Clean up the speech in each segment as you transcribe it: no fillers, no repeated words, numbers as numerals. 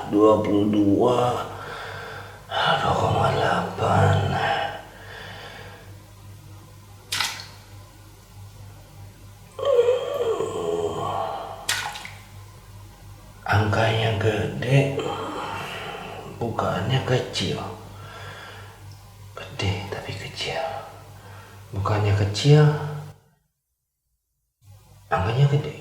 2,8. Angkanya gede, bukannya kecil. Gede tapi kecil. Bukannya kecil, angkanya gede.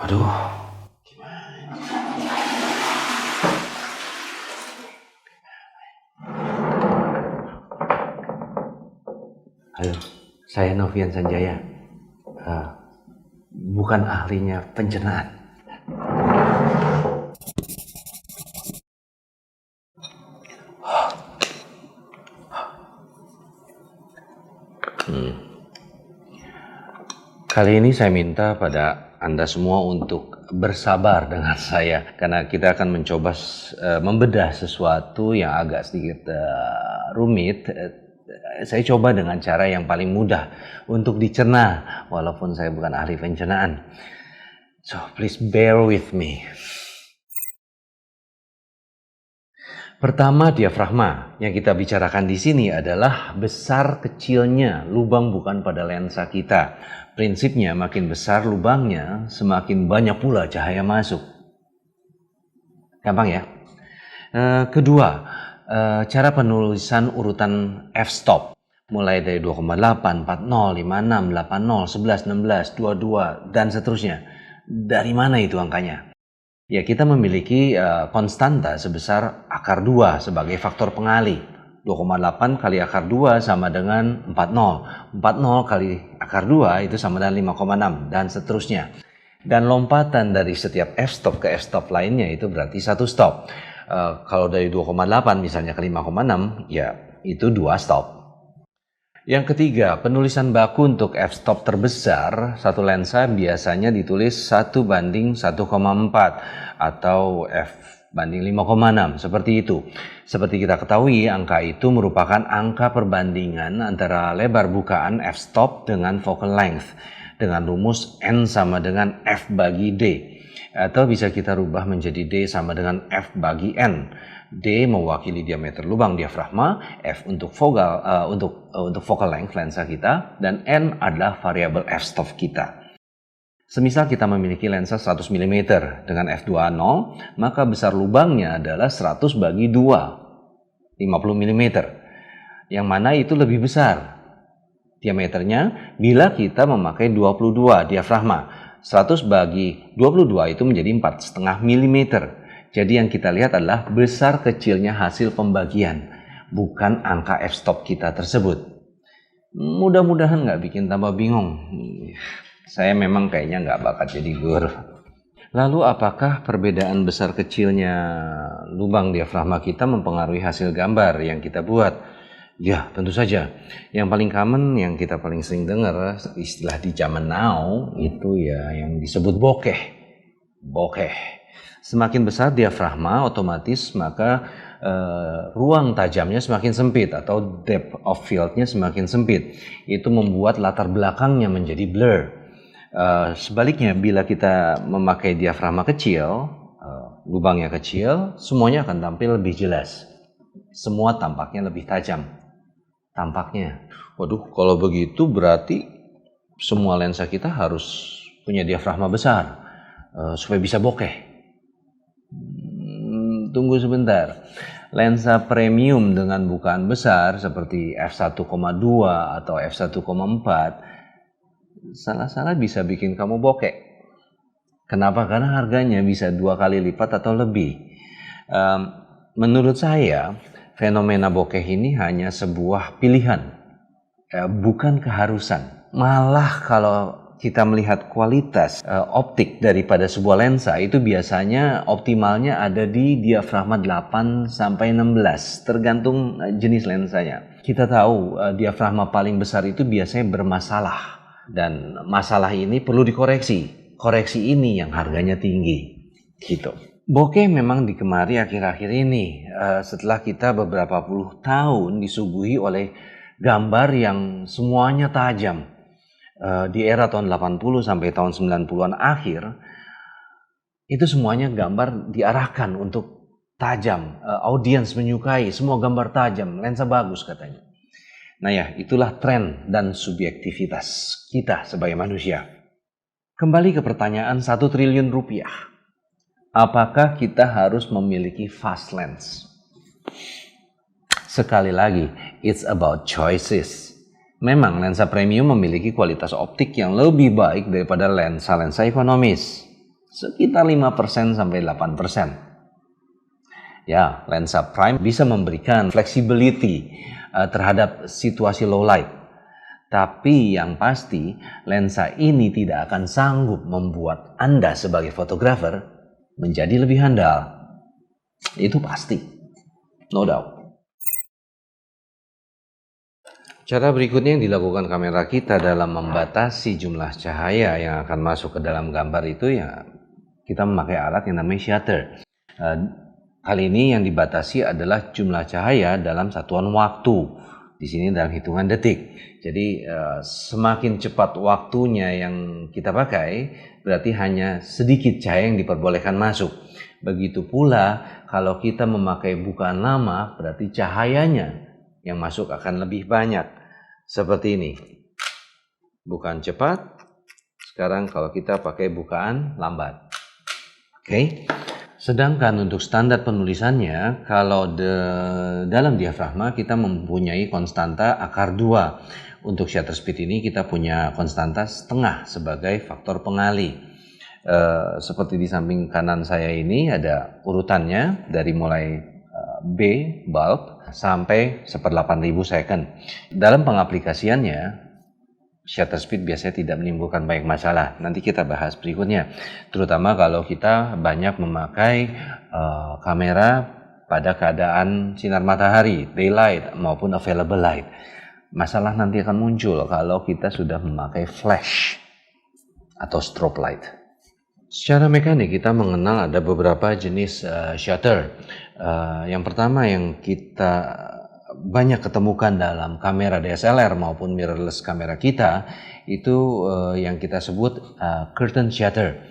Aduh, gimana? Halo, saya Novian Sanjaya. Bukan ahlinya pencernaan. Kali ini saya minta pada Anda semua untuk bersabar dengan saya, karena kita akan mencoba membedah sesuatu yang agak sedikit rumit. Saya coba dengan cara yang paling mudah untuk dicerna, walaupun saya bukan ahli pencernaan. So please bear with me. Pertama, diafragma. Yang kita bicarakan di sini adalah besar kecilnya lubang bukan pada lensa kita. Prinsipnya makin besar lubangnya, semakin banyak pula cahaya masuk. Gampang ya? Kedua, cara penulisan urutan f-stop. Mulai dari 2,8, 40, 56, 80, 11, 16, 22, dan seterusnya. Dari mana itu angkanya? Ya, kita memiliki konstanta sebesar akar 2 sebagai faktor pengalih. 2,8 kali akar 2 sama dengan 40. 40 kali akar 2 itu sama dengan 5,6 dan seterusnya. Dan lompatan dari setiap f-stop ke f-stop lainnya itu berarti satu stop. Kalau dari 2,8 misalnya ke 5,6, ya itu 2 stop. Yang ketiga, penulisan baku untuk f-stop terbesar satu lensa biasanya ditulis 1:1,4 atau f/5,6, seperti itu. Seperti kita ketahui, angka itu merupakan angka perbandingan antara lebar bukaan f-stop dengan focal length dengan rumus N sama dengan F/D. Atau bisa kita rubah menjadi D sama dengan F/N. D mewakili diameter lubang diafragma, F untuk focal length lensa kita, dan N adalah variabel f-stop kita. Semisal kita memiliki lensa 100 mm dengan f2.0, maka besar lubangnya adalah 100/2, 50 mm. Yang mana itu lebih besar diameternya bila kita memakai 22 diafragma. 100/22 itu menjadi 4,5 mm. Jadi yang kita lihat adalah besar kecilnya hasil pembagian, bukan angka f-stop kita tersebut. Mudah-mudahan nggak bikin tambah bingung. Saya memang kayaknya nggak bakat jadi guru. Lalu apakah perbedaan besar kecilnya lubang diafragma kita mempengaruhi hasil gambar yang kita buat? Ya, tentu saja. Yang paling common, yang kita paling sering dengar istilah di zaman now itu ya yang disebut bokeh. Bokeh. Semakin besar diafragma, otomatis maka ruang tajamnya semakin sempit atau depth of field-nya semakin sempit. Itu membuat latar belakangnya menjadi blur. Sebaliknya, bila kita memakai diafragma kecil, lubangnya kecil, semuanya akan tampil lebih jelas. Semua tampaknya lebih tajam. Tampaknya. Waduh, kalau begitu berarti semua lensa kita harus punya diafragma besar supaya bisa bokeh. Tunggu sebentar. Lensa premium dengan bukaan besar seperti f1,2 atau f1,4 salah-salah bisa bikin kamu bokeh. Kenapa? Karena harganya bisa 2 kali lipat atau lebih. Menurut saya, fenomena bokeh ini hanya sebuah pilihan, bukan keharusan. Malah kalau kita melihat kualitas optik daripada sebuah lensa, itu biasanya optimalnya ada di diafragma 8-16, tergantung jenis lensanya. Kita tahu diafragma paling besar itu biasanya bermasalah, dan masalah ini perlu dikoreksi. Koreksi ini yang harganya tinggi, gitu. Bokeh memang dikemari akhir-akhir ini, setelah kita beberapa puluh tahun disuguhi oleh gambar yang semuanya tajam. Di era tahun 80 sampai tahun 90-an akhir, itu semuanya gambar diarahkan untuk tajam, audiens menyukai, semua gambar tajam, lensa bagus katanya. Nah ya, itulah tren dan subjektivitas kita sebagai manusia. Kembali ke pertanyaan 1 triliun rupiah. Apakah kita harus memiliki fast lens? Sekali lagi, it's about choices. Memang lensa premium memiliki kualitas optik yang lebih baik daripada lensa-lensa ekonomis. Sekitar 5% sampai 8%. Ya, lensa prime bisa memberikan flexibility terhadap situasi low light. Tapi yang pasti, lensa ini tidak akan sanggup membuat Anda sebagai fotografer menjadi lebih handal. Itu pasti. No doubt. Cara berikutnya yang dilakukan kamera kita dalam membatasi jumlah cahaya yang akan masuk ke dalam gambar itu ya kita memakai alat yang namanya shutter. Kali ini yang dibatasi adalah jumlah cahaya dalam satuan waktu. Di sini dalam hitungan detik. Jadi semakin cepat waktunya yang kita pakai, berarti hanya sedikit cahaya yang diperbolehkan masuk. Begitu pula kalau kita memakai bukaan lama, berarti cahayanya yang masuk akan lebih banyak. Seperti ini. Bukaan cepat. Sekarang kalau kita pakai bukaan lambat. Oke. Sedangkan untuk standar penulisannya, kalau dalam diafragma kita mempunyai konstanta akar 2. Untuk shutter speed ini kita punya konstanta setengah sebagai faktor pengali. Seperti di samping kanan saya ini ada urutannya dari mulai B, bulb, sampai 1/8.000 second. Dalam pengaplikasiannya, shutter speed biasanya tidak menimbulkan banyak masalah. Nanti kita bahas berikutnya. Terutama kalau kita banyak memakai kamera pada keadaan sinar matahari, daylight maupun available light. Masalah nanti akan muncul kalau kita sudah memakai flash atau strobe light. Secara mekanik kita mengenal ada beberapa jenis shutter. Yang pertama yang kita banyak ketemukan dalam kamera DSLR maupun mirrorless kamera kita itu yang kita sebut curtain shutter,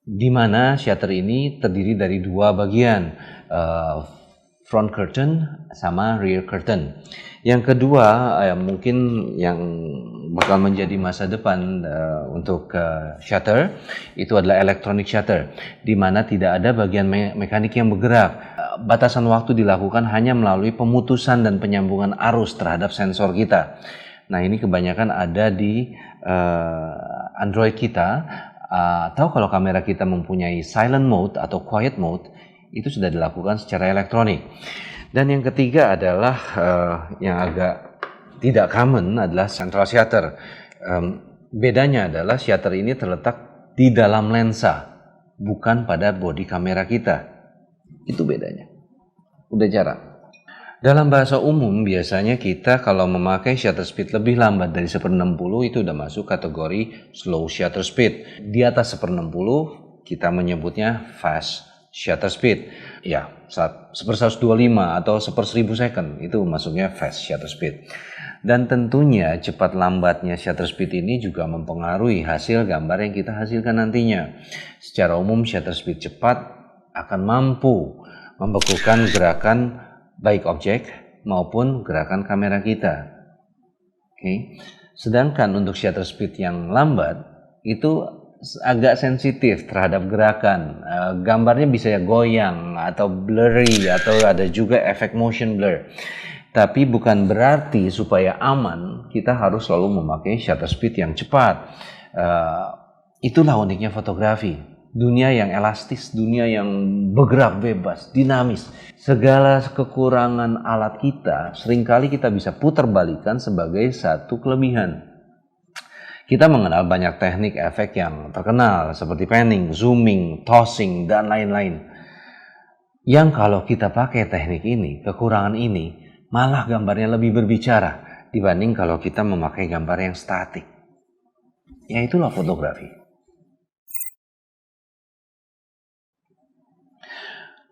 di mana shutter ini terdiri dari 2 bagian, front curtain sama rear curtain. Yang kedua mungkin yang bakal menjadi masa depan untuk shutter itu adalah electronic shutter, di mana tidak ada bagian mekanik yang bergerak. Batasan waktu dilakukan hanya melalui pemutusan dan penyambungan arus terhadap sensor kita. Nah ini kebanyakan ada di Android kita, atau kalau kamera kita mempunyai silent mode atau quiet mode, itu sudah dilakukan secara elektronik. Dan yang ketiga adalah yang agak tidak common adalah central shutter. Bedanya adalah shutter ini terletak di dalam lensa, bukan pada bodi kamera kita. Itu bedanya. Udah jarang. Dalam bahasa umum biasanya kita kalau memakai shutter speed lebih lambat dari 1/60 itu udah masuk kategori slow shutter speed. Di atas 1/60 kita menyebutnya fast shutter speed. Ya, 1/125 atau 1/1000 second itu masuknya fast shutter speed. Dan tentunya cepat lambatnya shutter speed ini juga mempengaruhi hasil gambar yang kita hasilkan nantinya. Secara umum shutter speed cepat akan mampu membekukan gerakan baik objek maupun gerakan kamera kita. Oke. Sedangkan untuk shutter speed yang lambat itu agak sensitif terhadap gerakan. Gambarnya bisa goyang atau blurry atau ada juga efek motion blur. Tapi bukan berarti supaya aman kita harus selalu memakai shutter speed yang cepat. Itulah uniknya fotografi. Dunia yang elastis, dunia yang bergerak bebas, dinamis. Segala kekurangan alat kita seringkali kita bisa putar balikan sebagai satu kelebihan. Kita mengenal banyak teknik efek yang terkenal seperti panning, zooming, tossing, dan lain-lain. Yang kalau kita pakai teknik ini, kekurangan ini, malah gambarnya lebih berbicara dibanding kalau kita memakai gambar yang statik. Ya itulah fotografi.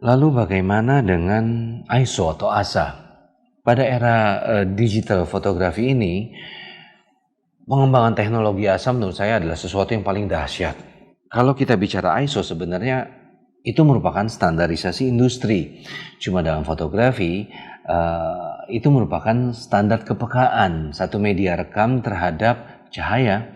Lalu bagaimana dengan ISO atau ASA? Pada era digital fotografi ini, pengembangan teknologi ASA menurut saya adalah sesuatu yang paling dahsyat. Kalau kita bicara ISO sebenarnya itu merupakan standarisasi industri. Cuma dalam fotografi itu merupakan standar kepekaan satu media rekam terhadap cahaya.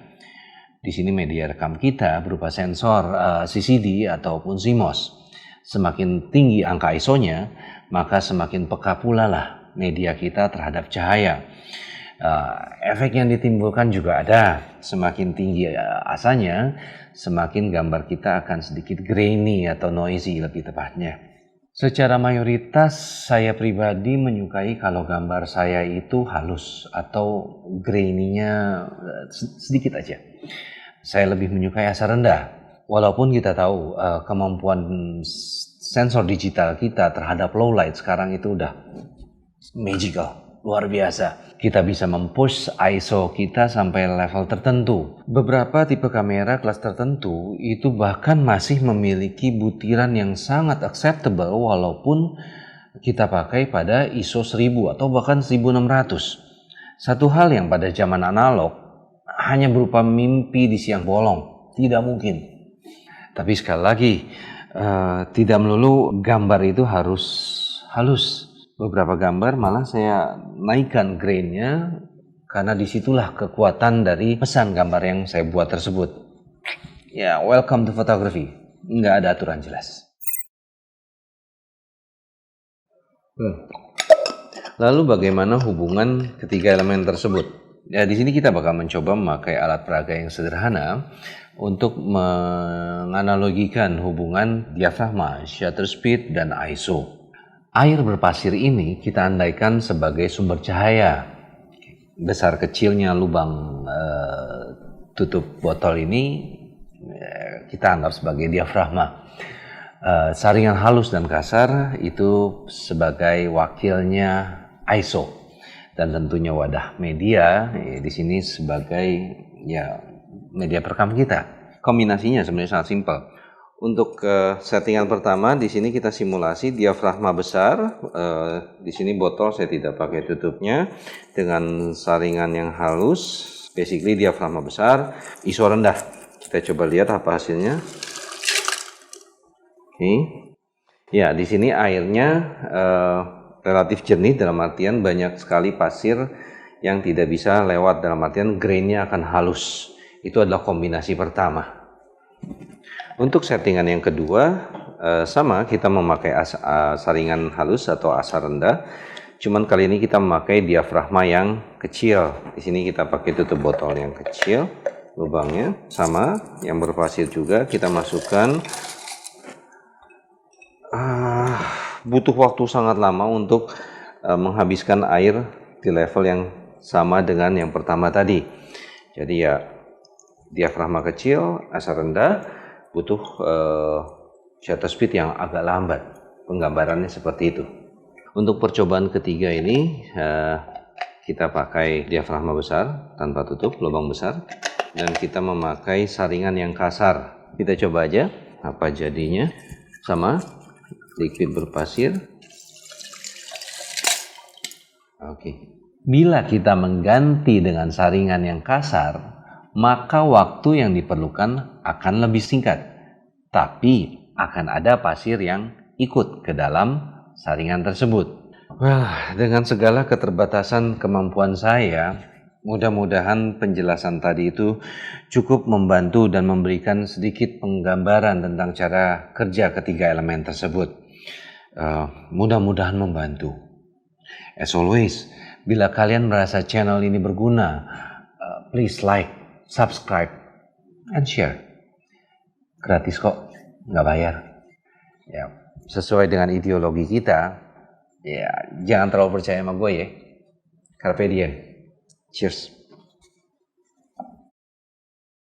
Di sini media rekam kita berupa sensor CCD ataupun CMOS. Semakin tinggi angka ISO-nya, maka semakin peka pula lah media kita terhadap cahaya. Efek yang ditimbulkan juga ada. Semakin tinggi asanya, semakin gambar kita akan sedikit grainy atau noisy lebih tepatnya. Secara mayoritas saya pribadi menyukai kalau gambar saya itu halus atau grainy-nya sedikit aja. Saya lebih menyukai asar rendah. Walaupun kita tahu kemampuan sensor digital kita terhadap low light sekarang itu udah magical, luar biasa. Kita bisa mempush ISO kita sampai level tertentu. Beberapa tipe kamera kelas tertentu itu bahkan masih memiliki butiran yang sangat acceptable walaupun kita pakai pada ISO 1000 atau bahkan 1600. Satu hal yang pada zaman analog hanya berupa mimpi di siang bolong, tidak mungkin. Tapi sekali lagi, tidak melulu gambar itu harus halus. Beberapa gambar malah saya naikkan grain-nya karena disitulah kekuatan dari pesan gambar yang saya buat tersebut. Ya, welcome to photography. Nggak ada aturan jelas. Lalu bagaimana hubungan ketiga elemen tersebut? Ya, di sini kita bakal mencoba memakai alat peraga yang sederhana untuk menganalogikan hubungan diafragma, shutter speed, dan ISO. Air berpasir ini kita andaikan sebagai sumber cahaya. Besar kecilnya lubang tutup botol ini kita anggap sebagai diafragma. Saringan halus dan kasar itu sebagai wakilnya ISO. Dan tentunya wadah media di sini sebagai media perekam kita. Kombinasinya sebenarnya sangat simpel. Untuk settingan pertama di sini kita simulasi diafragma besar. Di sini botol saya tidak pakai tutupnya dengan saringan yang halus. Basically diafragma besar, ISO rendah. Kita coba lihat apa hasilnya. Oke. Ya, di sini airnya relatif jernih dalam artian banyak sekali pasir yang tidak bisa lewat, dalam artian grainnya akan halus. Itu adalah kombinasi pertama. Untuk settingan yang kedua, sama kita memakai saringan halus atau asar rendah. Cuman kali ini kita memakai diafragma yang kecil. Di sini kita pakai tutup botol yang kecil, lubangnya sama, yang berpasir juga kita masukkan. Butuh waktu sangat lama untuk menghabiskan air di level yang sama dengan yang pertama tadi. Jadi ya, diafragma kecil, asar rendah, butuh shutter speed yang agak lambat. Penggambarannya seperti itu. Untuk percobaan ketiga ini, kita pakai diafragma besar tanpa tutup, lubang besar, dan kita memakai saringan yang kasar. Kita coba aja apa jadinya. Sama, liquid berpasir. Oke. Bila kita mengganti dengan saringan yang kasar, maka waktu yang diperlukan akan lebih singkat. Tapi akan ada pasir yang ikut ke dalam saringan tersebut. Wah, dengan segala keterbatasan kemampuan saya, mudah-mudahan penjelasan tadi itu cukup membantu dan memberikan sedikit penggambaran tentang cara kerja ketiga elemen tersebut. Mudah-mudahan membantu. As always, bila kalian merasa channel ini berguna, please like, subscribe, and share. Gratis kok, nggak bayar. Ya, sesuai dengan ideologi kita, ya jangan terlalu percaya sama gue ya. Carpe diem. Cheers.